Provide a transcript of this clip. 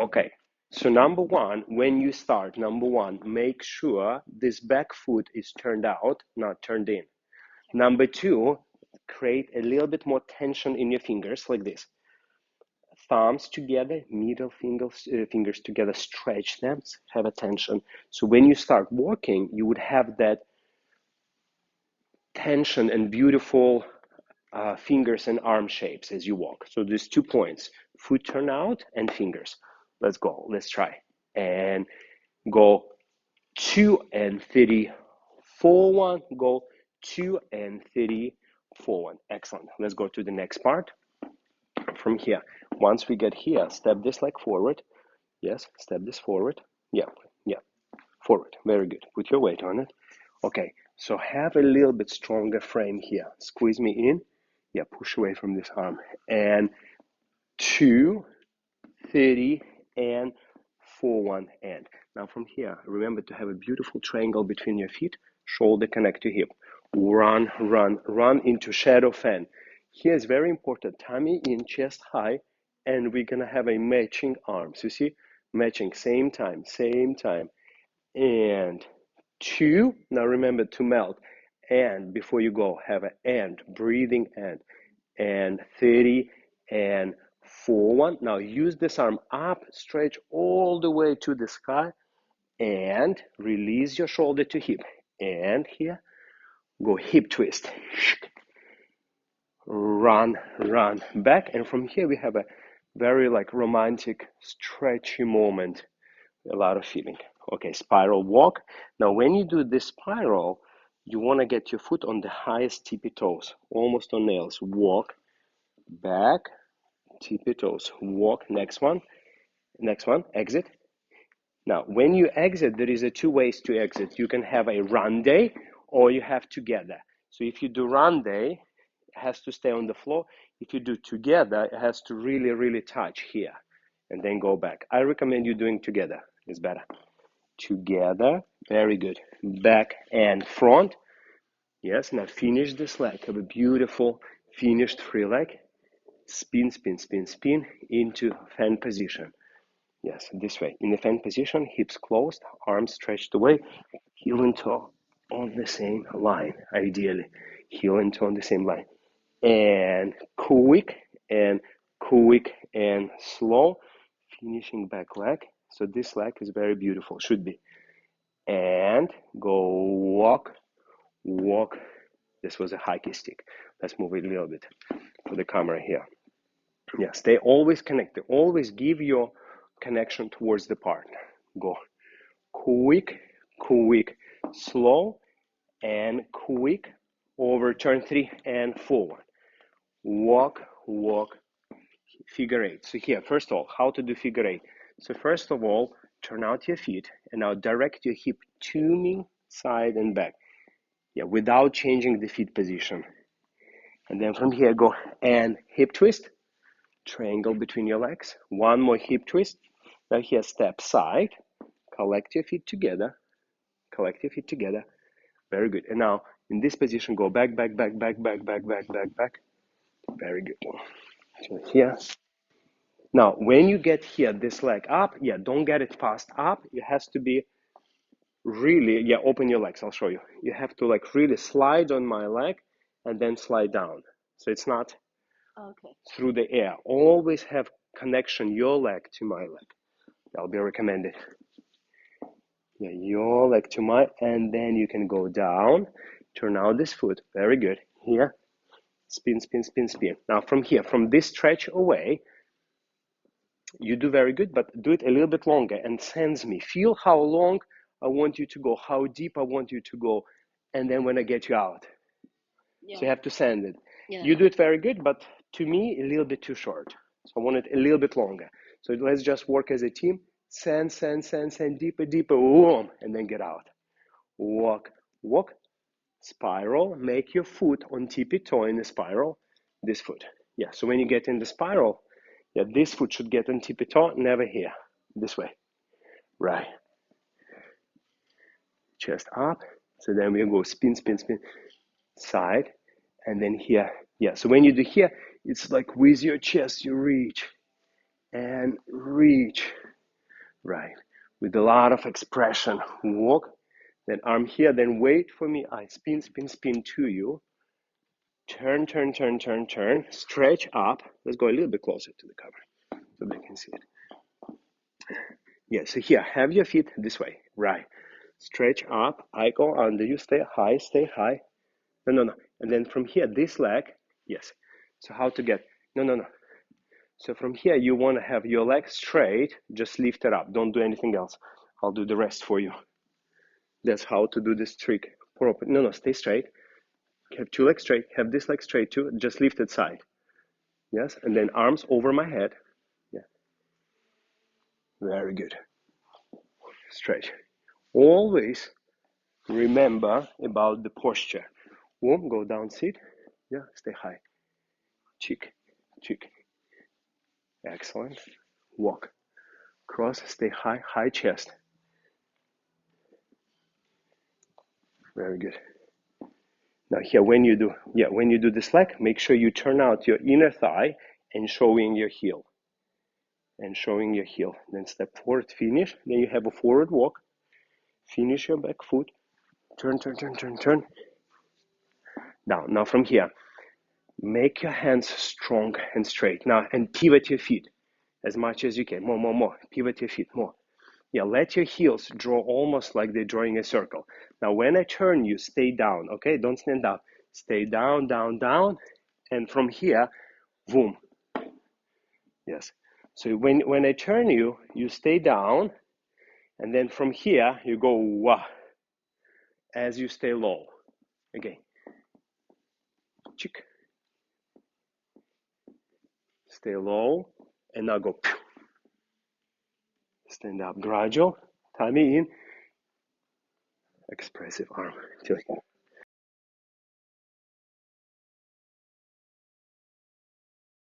Okay, so number one, when you start, number one, make sure this back foot is turned out, not turned in. Number two, create a little bit more tension in your fingers, like this. Thumbs together, middle fingers together, stretch them, have a tension. So when you start walking, you would have that tension and beautiful fingers and arm shapes as you walk. So there's 2 points, foot turn out and fingers. Let's go, let's try. And go 2 and 30, 4, 1, go 2 and 30, 4, 1. Excellent. Let's go to the next part. From here, once we get here, step this leg forward. Yes, step this forward. Yeah, forward. Very good. Put your weight on it. Okay, so have a little bit stronger frame here. Squeeze me in. Yeah, push away from this arm. And 2, 30, and 4, 1, and. Now from here, remember to have a beautiful triangle between your feet, shoulder connect to hip. Run, run, run into shadow fan. Here is very important, tummy in, chest high, and we're gonna have a matching arms. You see, matching, same time, and 2. Now remember to melt, and before you go, have an and, breathing and 30, and 4, 1. Now use this arm up, stretch all the way to the sky, and release your shoulder to hip. And here, go hip twist. Run, run back. And from here we have a very like romantic, stretchy moment. A lot of feeling. Okay, spiral walk. Now when you do this spiral, you want to get your foot on the highest tippy toes, almost on nails. Walk back, tippy toes, walk. Next one, exit. Now when you exit, there is 2 ways to exit. You can have a run day or you have together. So if you do run day, it has to stay on the floor. If you do together, it has to really touch here and then go back. I recommend you doing together. It's better. Together, very good. Back and front. Yes, now finish this leg. Have a beautiful finished free leg. Spin, spin, spin, spin into fan position. Yes, this way. In the fan position, hips closed, arms stretched away, heel and toe on the same line, ideally. Heel and toe on the same line. And quick and slow, finishing back leg. So this leg is very beautiful, should be. And go walk, walk. This was a hockey stick. Let's move it a little bit for the camera here. Yeah, stay always connected. Always give your connection towards the partner. Go quick, slow, and quick. Over turn 3 and forward. Walk, walk, figure 8. So here, first of all, how to do figure 8. So first of all, turn out your feet and now direct your hip to me, side and back. Yeah, without changing the feet position. And then from here, go and hip twist, triangle between your legs. One more hip twist. Now here, step side, collect your feet together, Very good. And now in this position, go back. Very good. So here. Now, when you get here, this leg up, yeah, don't get it fast up. It has to be really, yeah, open your legs. I'll show you. You have to like really slide on my leg and then slide down. So it's not through the air. Always have connection, your leg to my leg. That'll be recommended. Yeah, your leg to my, and then you can go down, turn out this foot. Very good. Here, spin. Now from here, from this stretch away, you do very good, but do it a little bit longer and sense me. Feel how long I want you to go, how deep I want you to go, and then when I get you out. Yeah. So you have to send it. Yeah. You do it very good, but to me, a little bit too short. So I want it a little bit longer. So let's just work as a team. Send, deeper, boom, and then get out. Walk, spiral, make your foot on tippy toe in the spiral, this foot. Yeah, so when you get in the spiral, yeah, this foot should get on tippy toe, never here, this way, right. Chest up, so then we go spin, side, and then here, yeah, so when you do here, it's like with your chest, you reach, and reach, Right. With a lot of expression. Walk, then arm here, then wait for me. I spin, spin, spin to you. Turn, turn, turn, turn, turn. Stretch up. Let's go a little bit closer to the camera so they can see it. Yeah, so here, have your feet this way. Right. Stretch up. I go under you. Stay high, stay high. No, no, no. And then from here, this leg. Yes. So how to get, no, no, no. So from here, you want to have your leg straight. Just lift it up. Don't do anything else. I'll do the rest for you. That's how to do this trick proper. No, no, stay straight. Have two legs straight. Have this leg straight too. Just lift it side. Yes, and then arms over my head. Yeah, very good. Stretch. Always remember about the posture. Warm, go down, sit. Yeah, stay high. Cheek, cheek. Excellent. Walk. Cross, stay high, high chest. Very good. Now here, when you do this leg, make sure you turn out your inner thigh and showing your heel. And showing your heel. Then step forward, finish. Then you have a forward walk. Finish your back foot. Turn, turn, turn, turn, turn. Down. Now from here, make your hands strong and straight. Now, and pivot your feet as much as you can. More, more, more. Pivot your feet more. Yeah, let your heels draw almost like they're drawing a circle. Now, when I turn you, stay down, okay? Don't stand up. Stay down, down, down. And from here, boom. Yes. So when I turn you, you stay down. And then from here, you go wah as you stay low. Again. Chick. Stay low. And now go. Stand up gradual. Tummy in. Expressive arm.